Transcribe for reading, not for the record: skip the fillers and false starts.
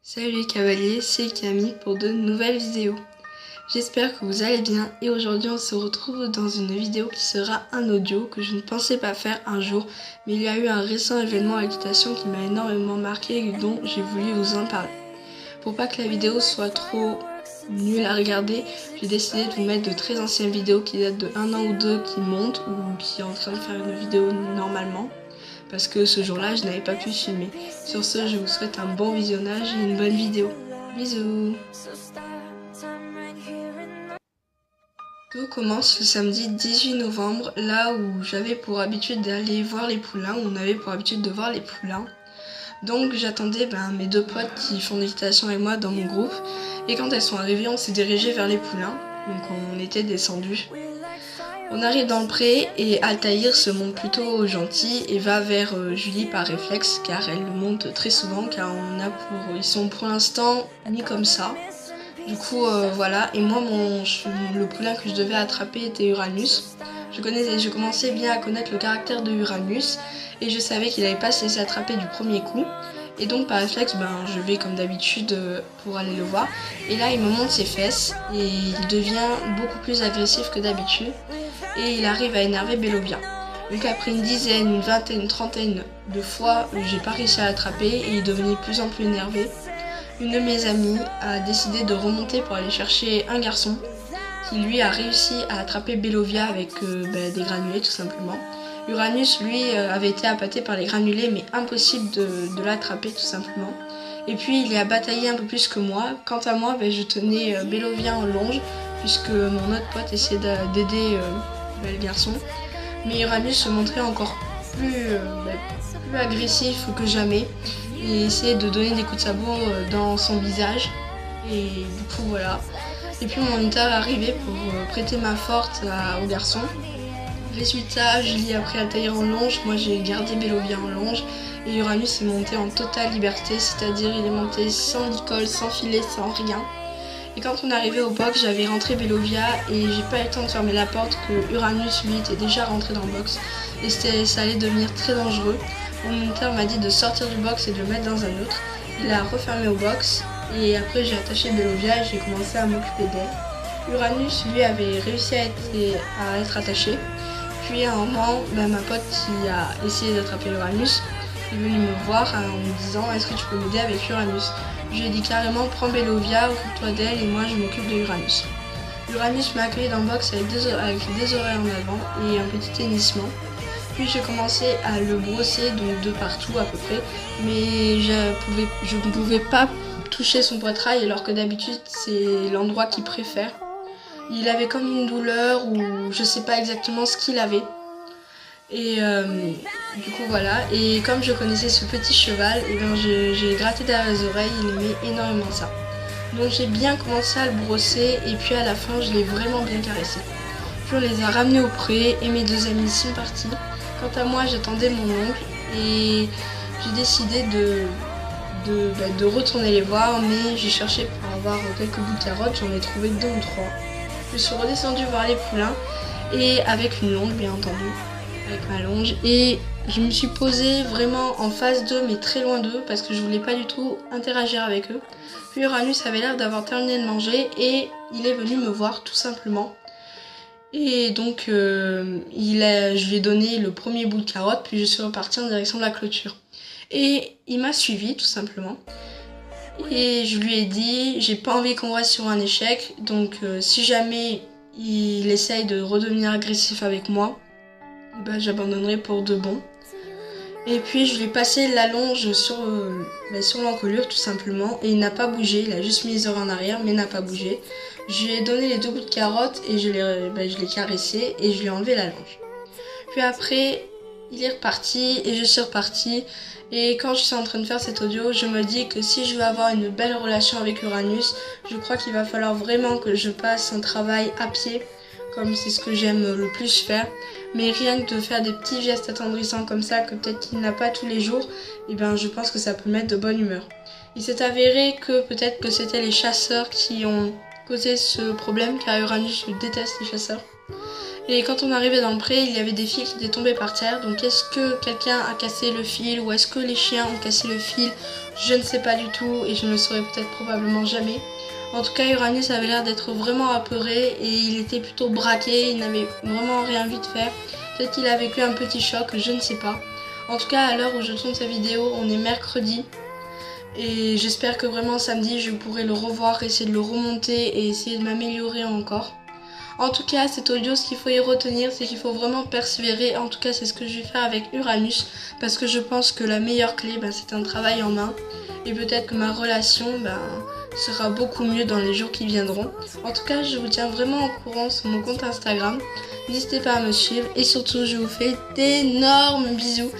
Salut les cavaliers, c'est Camille pour de nouvelles vidéos. J'espère que vous allez bien et aujourd'hui on se retrouve dans une vidéo qui sera un audio que je ne pensais pas faire un jour, mais il y a eu un récent événement à l'équitation qui m'a énormément marqué et dont j'ai voulu vous en parler. Pour pas que la vidéo soit trop nulle à regarder, j'ai décidé de vous mettre de très anciennes vidéos qui datent de 1 an ou 2 qui montent ou qui est en train de faire une vidéo normalement. Parce que ce jour-là, je n'avais pas pu filmer. Sur ce, je vous souhaite un bon visionnage et une bonne vidéo. Bisous. Tout commence le samedi 18 novembre, là où j'avais pour habitude d'aller voir les poulains, où on avait pour habitude de voir les poulains. Donc j'attendais mes deux potes qui font de l'équitation avec moi dans mon groupe. Et quand elles sont arrivées, on s'est dirigé vers les poulains. Donc on était descendus. On arrive dans le pré et Altaïr se montre plutôt gentil et va vers Julie par réflexe car elle le monte très souvent car ils sont pour l'instant mis comme ça. Du coup voilà, et moi le poulain que je devais attraper était Uranus. Je commençais bien à connaître le caractère de Uranus et je savais qu'il n'allait pas se laisser attraper du premier coup. Et donc par réflexe, je vais comme d'habitude pour aller le voir. Et là il me monte ses fesses et il devient beaucoup plus agressif que d'habitude. Et il arrive à énerver Bélovia. Donc après une dizaine, une vingtaine, une trentaine de fois, j'ai pas réussi à l'attraper et il devenait de plus en plus énervé. Une de mes amies a décidé de remonter pour aller chercher un garçon qui lui a réussi à attraper Bélovia avec des granulés tout simplement. Uranus lui avait été appâté par les granulés mais impossible de l'attraper tout simplement. Et puis il a bataillé un peu plus que moi. Quant à moi, je tenais Bélovia en longe puisque mon autre pote essayait d'aider le garçon. Mais Uranus se montrait encore plus agressif que jamais et essayait de donner des coups de sabot dans son visage. Et du coup voilà. Et puis mon moniteur est arrivé pour prêter main forte au garçon. Résultat, Julie a pris Altaïr en longe, moi j'ai gardé Bélovia en longe et Uranus est monté en totale liberté, c'est-à-dire il est monté sans licol, sans filet, sans rien. Et quand on est arrivé au box, j'avais rentré Bélovia et j'ai pas eu le temps de fermer la porte que Uranus lui était déjà rentré dans le box et ça allait devenir très dangereux. Mon moniteur m'a dit de sortir du box et de le mettre dans un autre. Il a refermé au box et après j'ai attaché Bélovia et j'ai commencé à m'occuper d'elle. Uranus lui avait réussi à être attaché. Puis à un moment, ma pote qui a essayé d'attraper Uranus est venue me voir en me disant « Est-ce que tu peux m'aider avec Uranus ?» Je lui ai dit carrément « Prends Bélovia, occupe-toi d'elle et moi je m'occupe de Uranus ». Uranus m'a accueilli dans le box avec des oreilles en avant et un petit hennissement. Puis j'ai commencé à le brosser donc de partout à peu près, mais je ne pouvais pas toucher son poitrail alors que d'habitude c'est l'endroit qu'il préfère. Il avait comme une douleur ou je sais pas exactement ce qu'il avait. Et du coup voilà, et comme je connaissais ce petit cheval, j'ai gratté derrière les oreilles, il aimait énormément ça. Donc j'ai bien commencé à le brosser et puis à la fin je l'ai vraiment bien caressé. Puis on les a ramenés au pré et mes deux amis sont partis. Quant à moi j'attendais mon oncle et j'ai décidé de retourner les voir, mais j'ai cherché pour avoir quelques bouts de carottes, j'en ai trouvé 2 ou 3. Je suis redescendue voir les poulains et avec une longe bien entendu, avec ma longe, et je me suis posée vraiment en face d'eux mais très loin d'eux parce que je voulais pas du tout interagir avec eux. Puis Uranus avait l'air d'avoir terminé de manger et il est venu me voir tout simplement. Et donc je lui ai donné le premier bout de carotte puis je suis repartie en direction de la clôture. Et il m'a suivi tout simplement. Et je lui ai dit, j'ai pas envie qu'on reste sur un échec, donc si jamais il essaye de redevenir agressif avec moi, j'abandonnerai pour de bon. Et puis je lui ai passé la longe sur l'encolure tout simplement, et il n'a pas bougé, il a juste mis les oreilles en arrière, mais n'a pas bougé. Je lui ai donné les 2 bouts de carotte et je l'ai caressé et je lui ai enlevé la longe. Puis après, il est reparti et je suis repartie. Et quand je suis en train de faire cet audio, je me dis que si je veux avoir une belle relation avec Uranus, je crois qu'il va falloir vraiment que je passe un travail à pied, comme c'est ce que j'aime le plus faire. Mais rien que de faire des petits gestes attendrissants comme ça, que peut-être qu'il n'a pas tous les jours, je pense que ça peut le mettre de bonne humeur. Il s'est avéré que peut-être que c'était les chasseurs qui ont causé ce problème, car Uranus déteste les chasseurs. Et quand on arrivait dans le pré, il y avait des fils qui étaient tombés par terre. Donc est-ce que quelqu'un a cassé le fil ou est-ce que les chiens ont cassé le fil Je ne sais pas du tout et je ne le saurai peut-être probablement jamais. En tout cas, Uranus avait l'air d'être vraiment apeuré et il était plutôt braqué, il n'avait vraiment rien envie de faire. Peut-être qu'il a vécu un petit choc, je ne sais pas. En tout cas, à l'heure où je tourne cette vidéo, on est mercredi. Et j'espère que vraiment samedi, je pourrai le revoir, essayer de le remonter et essayer de m'améliorer encore. En tout cas, cet audio, ce qu'il faut y retenir, c'est qu'il faut vraiment persévérer. En tout cas, c'est ce que je vais faire avec Uranus. Parce que je pense que la meilleure clé, c'est un travail en main. Et peut-être que ma relation sera beaucoup mieux dans les jours qui viendront. En tout cas, je vous tiens vraiment au courant sur mon compte Instagram. N'hésitez pas à me suivre. Et surtout, je vous fais d'énormes bisous.